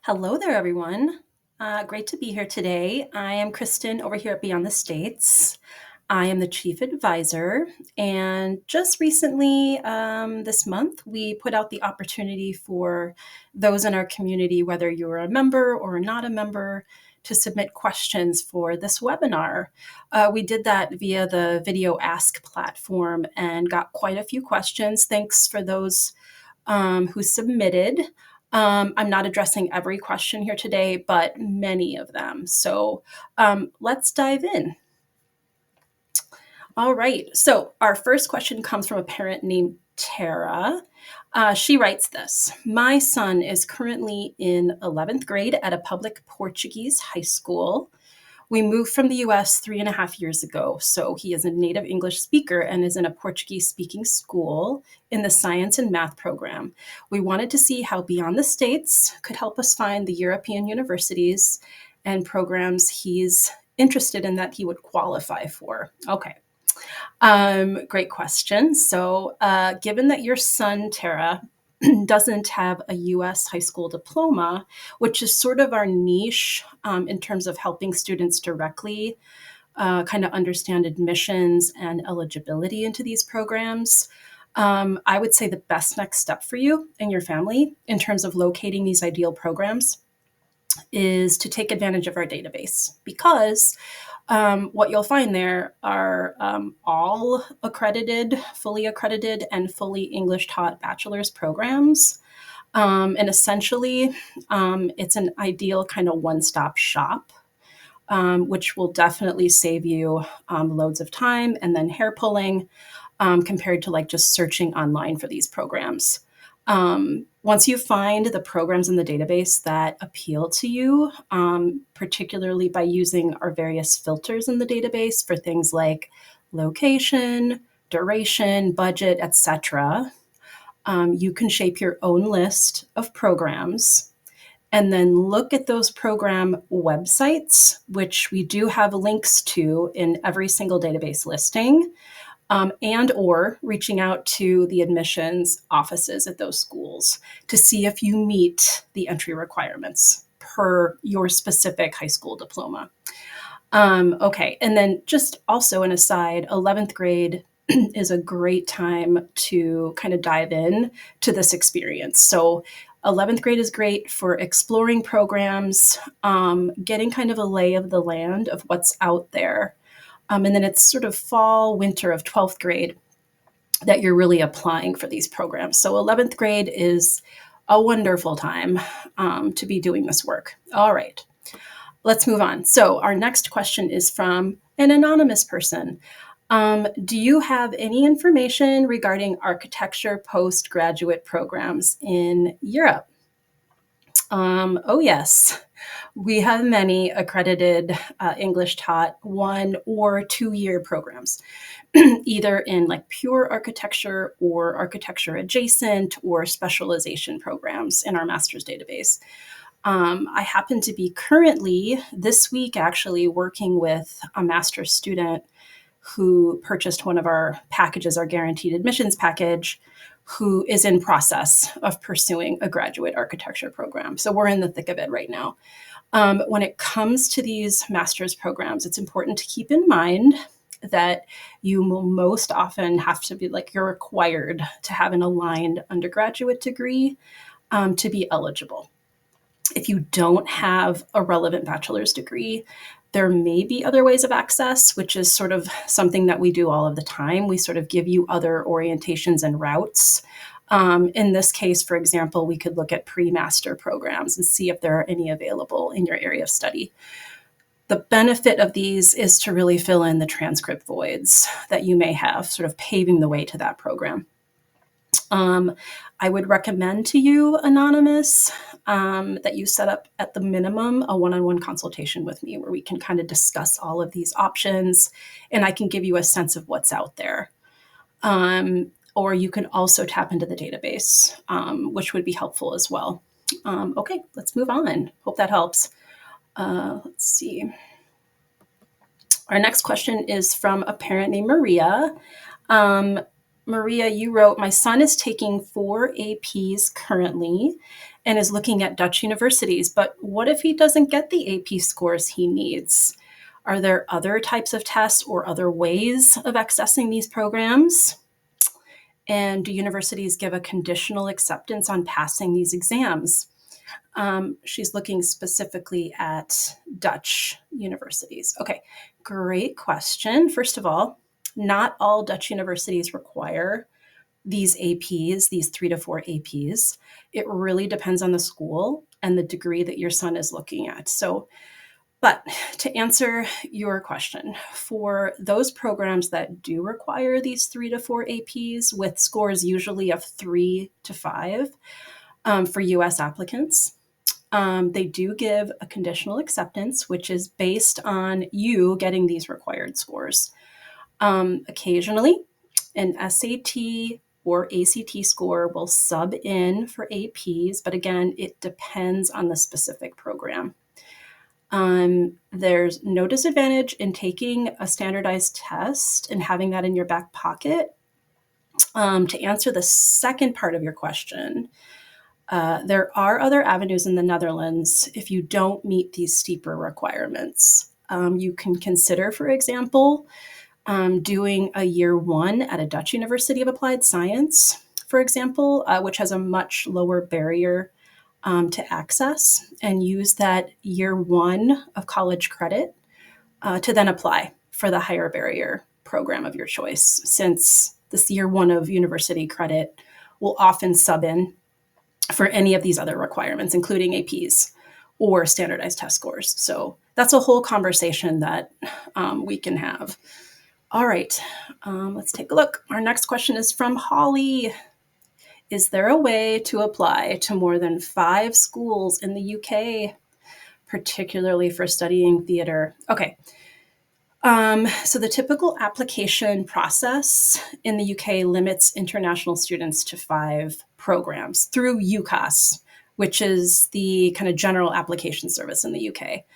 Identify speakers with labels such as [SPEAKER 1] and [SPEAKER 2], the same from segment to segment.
[SPEAKER 1] Hello there, everyone. Great to be here today. I am Kristen over here at Beyond the States. I am the Chief Advisor, and just recently, this month, we put out the opportunity for those in our community, whether you're a member or not a member, to submit questions for this webinar. We did that via the Video Ask platform and got quite a few questions. Thanks for those who submitted. I'm not addressing every question here today, but many of them. So let's dive in. All right. So our first question comes from a parent named Tara. She writes this: My son is currently in 11th grade at a public Portuguese high school. We moved from the US 3.5 years ago, so he is a native English speaker and is in a Portuguese speaking school in the science and math program. We wanted to see how Beyond the States could help us find the European universities and programs he's interested in that he would qualify for. Okay. Great question. So, given that your son, Tara, doesn't have a US high school diploma, which is sort of our niche in terms of helping students directly kind of understand admissions and eligibility into these programs. I would say the best next step for you and your family in terms of locating these ideal programs is to take advantage of our database, because what you'll find there are all accredited, and fully English taught bachelor's programs. And essentially, it's an ideal kind of one-stop shop, which will definitely save you loads of time and then hair pulling compared to like just searching online for these programs. Once you find the programs in the database that appeal to you, particularly by using our various filters in the database for things like location, duration, budget, etc., you can shape your own list of programs and then look at those program websites, which we do have links to in every single database listing, and or reaching out to the admissions offices at those schools to see if you meet the entry requirements per your specific high school diploma. Okay, and then just also an aside, 11th grade is a great time to kind of dive in to this experience. So 11th grade is great for exploring programs, getting kind of a lay of the land of what's out there. And then it's sort of fall, winter of 12th grade that you're really applying for these programs. So 11th grade is a wonderful time to be doing this work. All right, let's move on. So our next question is from an anonymous person. Do you have any information regarding architecture postgraduate programs in Europe? Oh, yes. We have many accredited English taught 1 or 2 year programs, either in like pure architecture or architecture adjacent or specialization programs in our master's database. I happen to be currently this week actually working with a master's student who purchased one of our packages, our guaranteed admissions package, who is in process of pursuing a graduate architecture program. So we're in the thick of it right now. When it comes to these master's programs, it's important to keep in mind that you will most often have to be like, you're required to have an aligned undergraduate degree to be eligible. If you don't have a relevant bachelor's degree, there may be other ways of access, which is sort of something that we do all of the time. We sort of give you other orientations and routes. In this case, for example, we could look at pre-master programs and see if there are any available in your area of study. The benefit of these is to really fill in the transcript voids that you may have, sort of paving the way to that program. I would recommend to you, Anonymous, that you set up at the minimum a one-on-one consultation with me where we can kind of discuss all of these options and I can give you a sense of what's out there. Or you can also tap into the database, which would be helpful as well. Okay, let's move on. Hope that helps. Let's see. Our next question is from a parent named Maria. Maria, you wrote, my son is taking 4 APs currently and is looking at Dutch universities, but what if he doesn't get the AP scores he needs? Are there other types of tests or other ways of accessing these programs? And do universities give a conditional acceptance on passing these exams? She's looking specifically at Dutch universities. Okay, great question. First of all, not all Dutch universities require these APs, these 3 to 4 APs. It really depends on the school and the degree that your son is looking at. But to answer your question, for those programs that do require these 3 to 4 APs with scores usually of 3 to 5 for US applicants, they do give a conditional acceptance, which is based on you getting these required scores. Occasionally, an SAT or ACT score will sub in for APs, but again, it depends on the specific program. There's no disadvantage in taking a standardized test and having that in your back pocket. To answer the second part of your question, there are other avenues in the Netherlands if you don't meet these steeper requirements. You can consider, for example, doing a year 1 at a Dutch University of Applied Science, for example, which has a much lower barrier to access, and use that year 1 of college credit to then apply for the higher barrier program of your choice, since this year 1 of university credit will often sub in for any of these other requirements, including APs or standardized test scores. So that's a whole conversation that we can have. All right, let's take a look. Our next question is from Holly. Is there a way to apply to more than 5 schools in the UK, particularly for studying theater? Okay. So the typical application process in the UK limits international students to 5 programs through UCAS, which is the kind of general application service in the UK.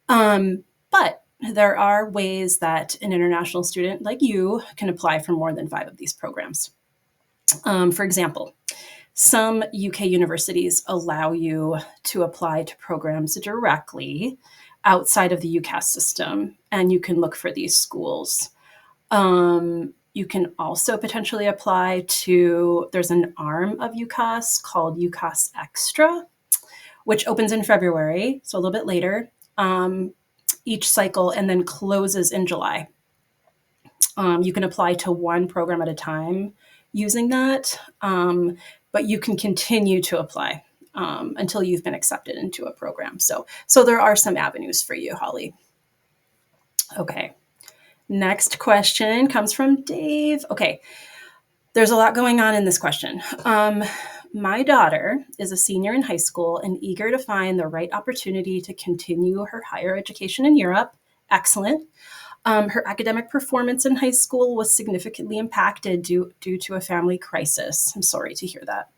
[SPEAKER 1] But there are ways that an international student like you can apply for more than 5 of these programs. For example, some UK universities allow you to apply to programs directly outside of the UCAS system, and you can look for these schools. You can also potentially apply to, there's an arm of UCAS called UCAS Extra, which opens in February, so a little bit later, each cycle, and then closes in July. You can apply to one program at a time using that, but you can continue to apply until you've been accepted into a program. So there are some avenues for you, Holly. Okay, next question comes from Dave. Okay, there's a lot going on in this question. My daughter is a senior in high school and eager to find the right opportunity to continue her higher education in Europe. Excellent. Her academic performance in high school was significantly impacted due to a family crisis. I'm sorry to hear that.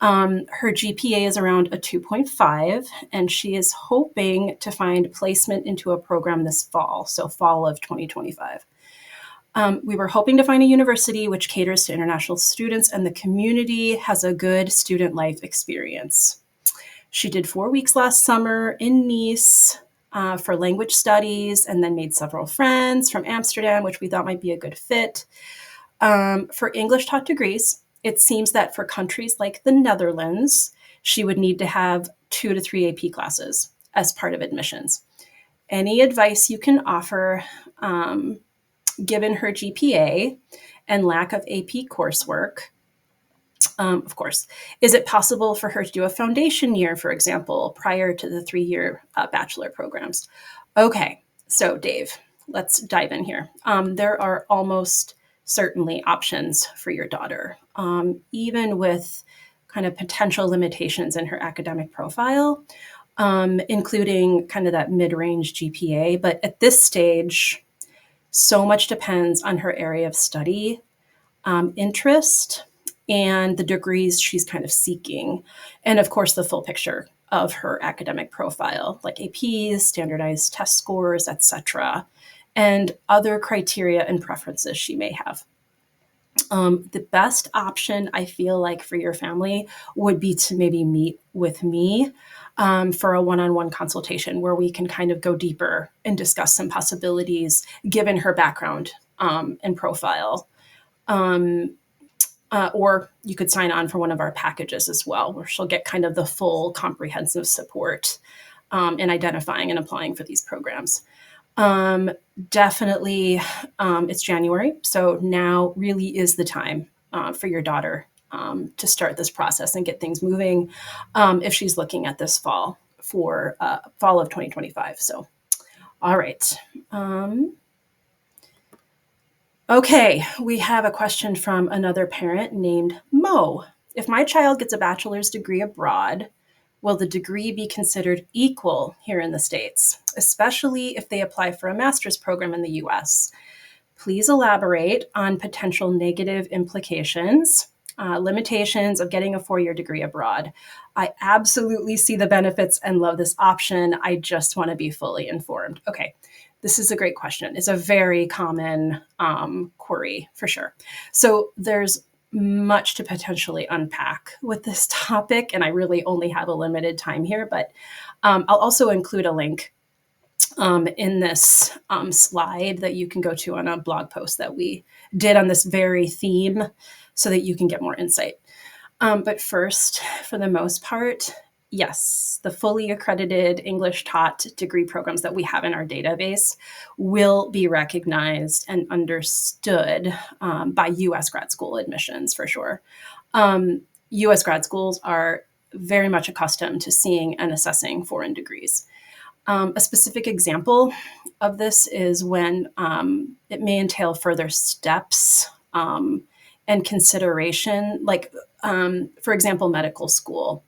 [SPEAKER 1] Her GPA is around a 2.5, and she is hoping to find placement into a program this fall, so fall of 2025. We were hoping to find a university which caters to international students and the community has a good student life experience. She did 4 weeks last summer in Nice for language studies, and then made several friends from Amsterdam, which we thought might be a good fit. For English taught degrees, it seems that for countries like the Netherlands, she would need to have 2 to 3 AP classes as part of admissions. Any advice you can offer, given her GPA and lack of AP coursework? Of course. Is it possible for her to do a foundation year, for example, prior to the 3-year bachelor programs? Okay, so Dave, let's dive in here. There are almost certainly options for your daughter, even with kind of potential limitations in her academic profile, including kind of that mid-range GPA. But at this stage, so much depends on her area of study, interest, and the degrees she's kind of seeking. And of course, the full picture of her academic profile, like APs, standardized test scores, etc., and other criteria and preferences she may have. The best option I feel like for your family would be to maybe meet with me for a one-on-one consultation where we can kind of go deeper and discuss some possibilities given her background and profile. Um, or you could sign on for one of our packages as well, where she'll get kind of the full comprehensive support in identifying and applying for these programs. Um, Definitely, it's January, so now really is the time for your daughter to start this process and get things moving if she's looking at this fall for fall of 2025. So, all right. Okay, we have a question from another parent named Mo. If my child gets a bachelor's degree abroad, will the degree be considered equal here in the States, especially if they apply for a master's program in the US? Please elaborate on potential negative implications, limitations of getting a 4-year degree abroad. I absolutely see the benefits and love this option. I just want to be fully informed. Okay, this is a great question. It's a very common query for sure. So there's much to potentially unpack with this topic, and I really only have a limited time here, but I'll also include a link in this slide that you can go to on a blog post that we did on this very theme so that you can get more insight. But first, for the most part, yes, the fully accredited English taught degree programs that we have in our database will be recognized and understood by US grad school admissions for sure. US grad schools are very much accustomed to seeing and assessing foreign degrees. A specific example of this is when it may entail further steps and consideration, like, for example, medical school.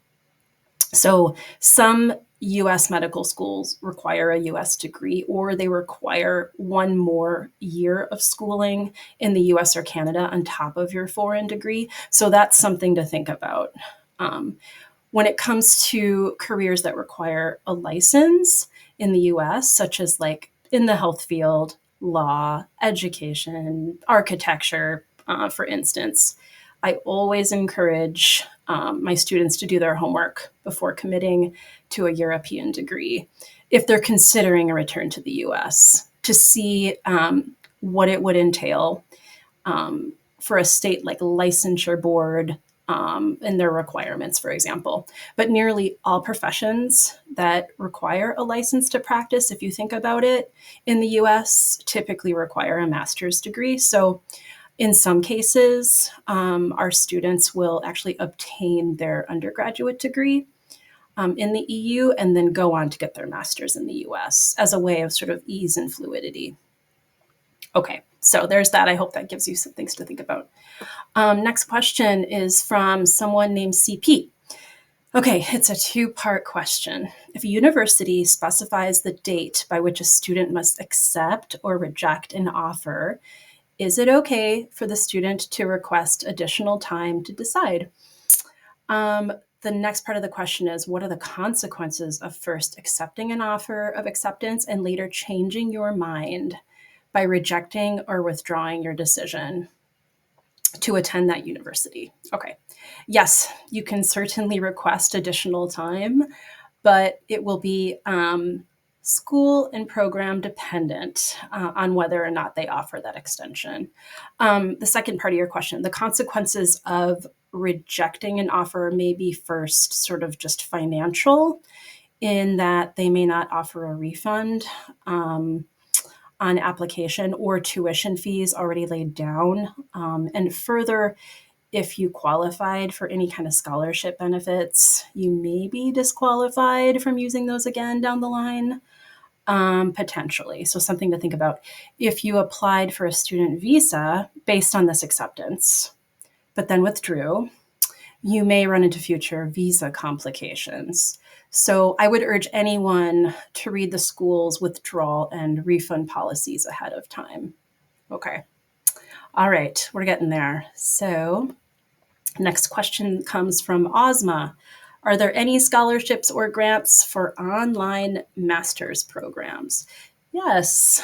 [SPEAKER 1] So some US medical schools require a US degree, or they require one more year of schooling in the US or Canada on top of your foreign degree. So that's something to think about. When it comes to careers that require a license in the US, such as like in the health field, law, education, architecture, for instance, I always encourage my students to do their homework before committing to a European degree if they're considering a return to the US to see what it would entail for a state like licensure board and their requirements, for example. But nearly all professions that require a license to practice, if you think about it, in the US, typically require a master's degree. So in some cases, our students will actually obtain their undergraduate degree in the EU and then go on to get their master's in the US as a way of sort of ease and fluidity. Okay, so there's that. I hope that gives you some things to think about. Next question is from someone named CP. Okay, it's a two-part question. If a university specifies the date by which a student must accept or reject an offer, is it okay for the student to request additional time to decide? The next part of the question is, what are the consequences of first accepting an offer of acceptance and later changing your mind by rejecting or withdrawing your decision to attend that university? Okay. Yes, you can certainly request additional time, but it will be school and program dependent on whether or not they offer that extension. The second part of your question, the consequences of rejecting an offer may be first sort of just financial, in that they may not offer a refund on application or tuition fees already laid down. And further, if you qualified for any kind of scholarship benefits, you may be disqualified from using those again down the line, potentially. So something to think about. If you applied for a student visa based on this acceptance, but then withdrew, you may run into future visa complications. So I would urge anyone to read the school's withdrawal and refund policies ahead of time. Okay. All right, we're getting there. So next question comes from Ozma. Are there any scholarships or grants for online master's programs? Yes,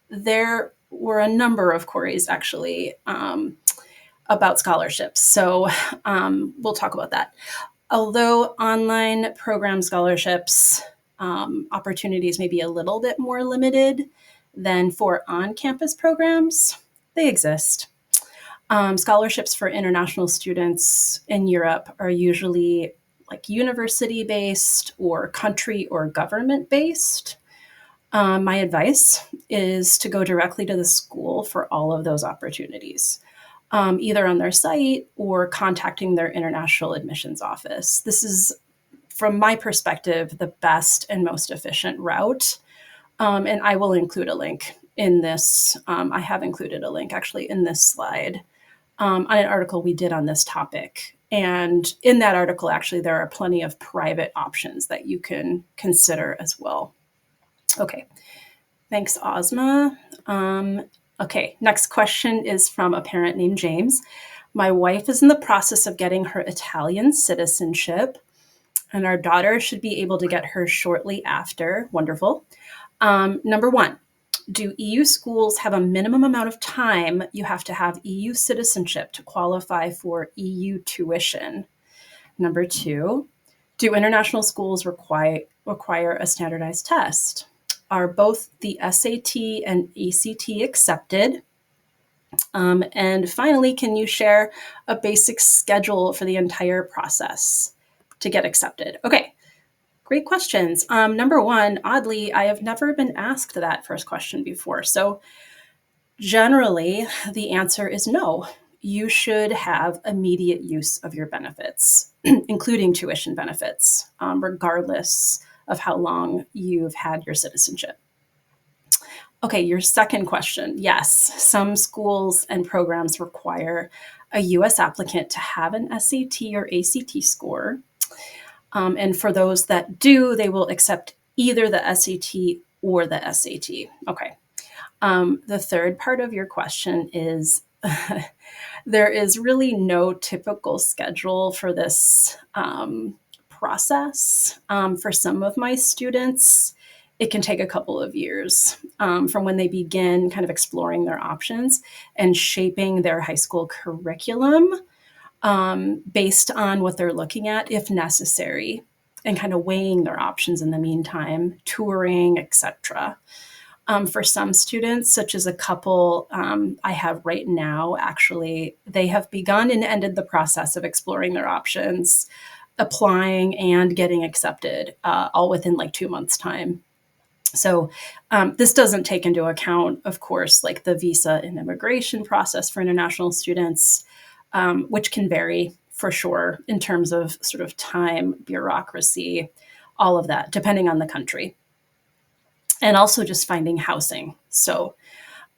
[SPEAKER 1] there were a number of queries actually about scholarships. So we'll talk about that. Although online program scholarships opportunities may be a little bit more limited than for on-campus programs, they exist. Scholarships for international students in Europe are usually like university-based or country or government-based. My advice is to go directly to the school for all of those opportunities, either on their site or contacting their international admissions office. This is, from my perspective, the best and most efficient route. And I will include a link in this. I have included a link actually in this slide on an article we did on this topic. And in that article, actually, there are plenty of private options that you can consider as well. Okay, thanks, Ozma. Okay, next question is from a parent named James. My wife is in the process of getting her Italian citizenship, and our daughter should be able to get hers shortly after. Wonderful. Number one, do EU schools have a minimum amount of time you have to have EU citizenship to qualify for EU tuition? Number two, do international schools require a standardized test? Are both the SAT and ACT accepted? And finally, can you share a basic schedule for the entire process to get accepted? Okay, great questions. Number one, oddly, I have never been asked that first question before. So generally, the answer is no. You should have immediate use of your benefits, including tuition benefits, regardless of how long you've had your citizenship. Okay, your second question. Yes, some schools and programs require a US applicant to have an SAT or ACT score. And for those that do, they will accept either the SAT or the SAT. Okay. The third part of your question is there is really no typical schedule for this process. For some of my students, it can take a couple of years from when they begin kind of exploring their options and shaping their high school curriculum based on what they're looking at, if necessary, and kind of weighing their options in the meantime, touring, etc. For some students, such as a couple I have right now, actually, they have begun and ended the process of exploring their options, applying and getting accepted, all within like 2 months' time. So this doesn't take into account, of course, like the visa and immigration process for international students, which can vary for sure in terms of sort of time, bureaucracy, all of that, depending on the country. And also just finding housing. So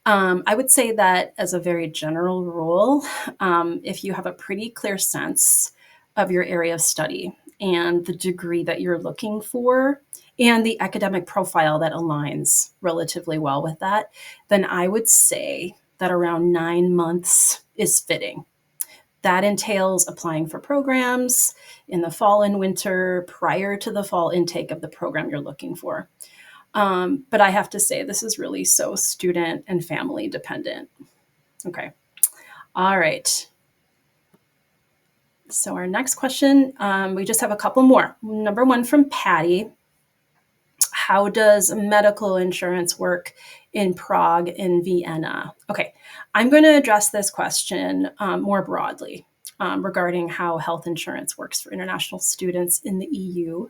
[SPEAKER 1] I would say that as a very general rule, if you have a pretty clear sense of your area of study and the degree that you're looking for and the academic profile that aligns relatively well with that, then I would say that around 9 months is fitting. That entails applying for programs in the fall and winter prior to the fall intake of the program you're looking for. But I have to say, this is really so student and family dependent. Okay. All right. So our next question, we just have a couple more. Number one from Patty. How does medical insurance work in Prague and Vienna? Okay, I'm going to address this question more broadly regarding how health insurance works for international students in the EU.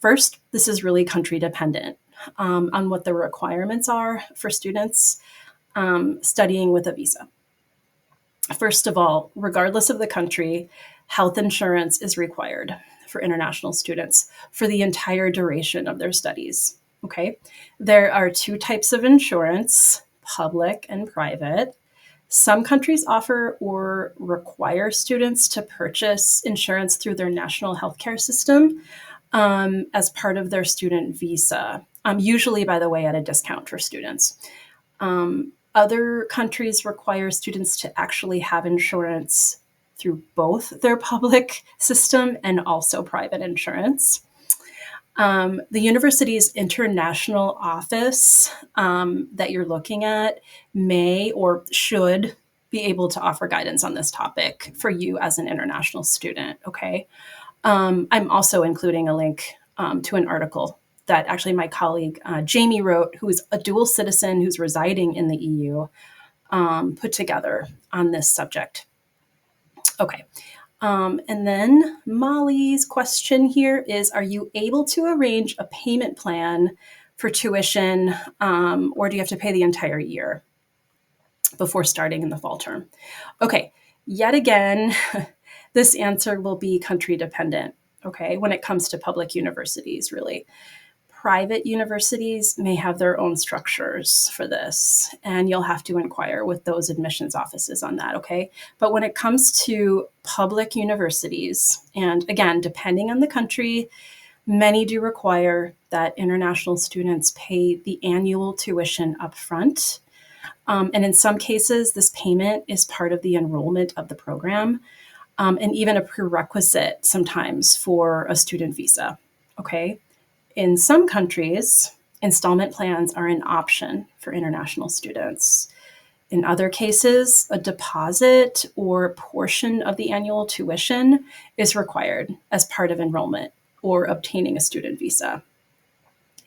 [SPEAKER 1] First, this is really country dependent on what the requirements are for students studying with a visa. First of all, regardless of the country, health insurance is required for international students for the entire duration of their studies. Okay, there are two types of insurance, public and private. Some countries offer or require students to purchase insurance through their national healthcare system as part of their student visa, usually, by the way, at a discount for students. Other countries require students to actually have insurance through both their public system and also private insurance. The university's international office that you're looking at may or should be able to offer guidance on this topic for you as an international student. Okay. I'm also including a link to an article that actually my colleague Jamie wrote, who is a dual citizen who's residing in the EU, put together on this subject. Okay. And then Molly's question here is, are you able to arrange a payment plan for tuition, or do you have to pay the entire year before starting in the fall term? Okay, yet again, this answer will be country dependent, okay, when it comes to public universities, really. Private universities may have their own structures for this, and you'll have to inquire with those admissions offices on that, okay? But when it comes to public universities, and again, depending on the country, many do require that international students pay the annual tuition upfront. And in some cases, this payment is part of the enrollment of the program, and even a prerequisite sometimes for a student visa, okay? In some countries, installment plans are an option for international students. In other cases, a deposit or portion of the annual tuition is required as part of enrollment or obtaining a student visa.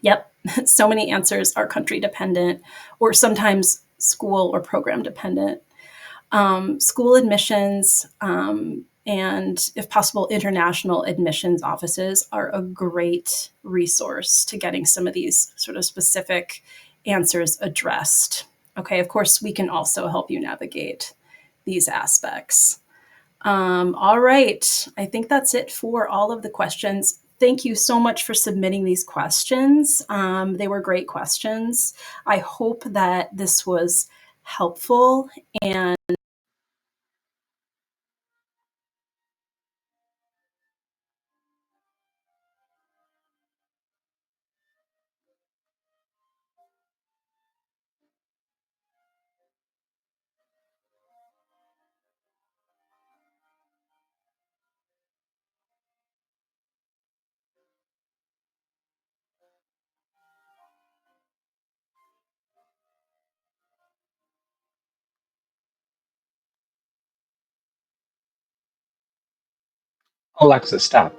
[SPEAKER 1] Yep, so many answers are country dependent or sometimes school or program dependent. School admissions and, if possible, international admissions offices are a great resource to getting some of these sort of specific answers addressed. Okay, of course, we can also help you navigate these aspects. All right, I think that's it for all of the questions. Thank you so much for submitting these questions. They were great questions. I hope that this was helpful, and
[SPEAKER 2] Alexa, stop.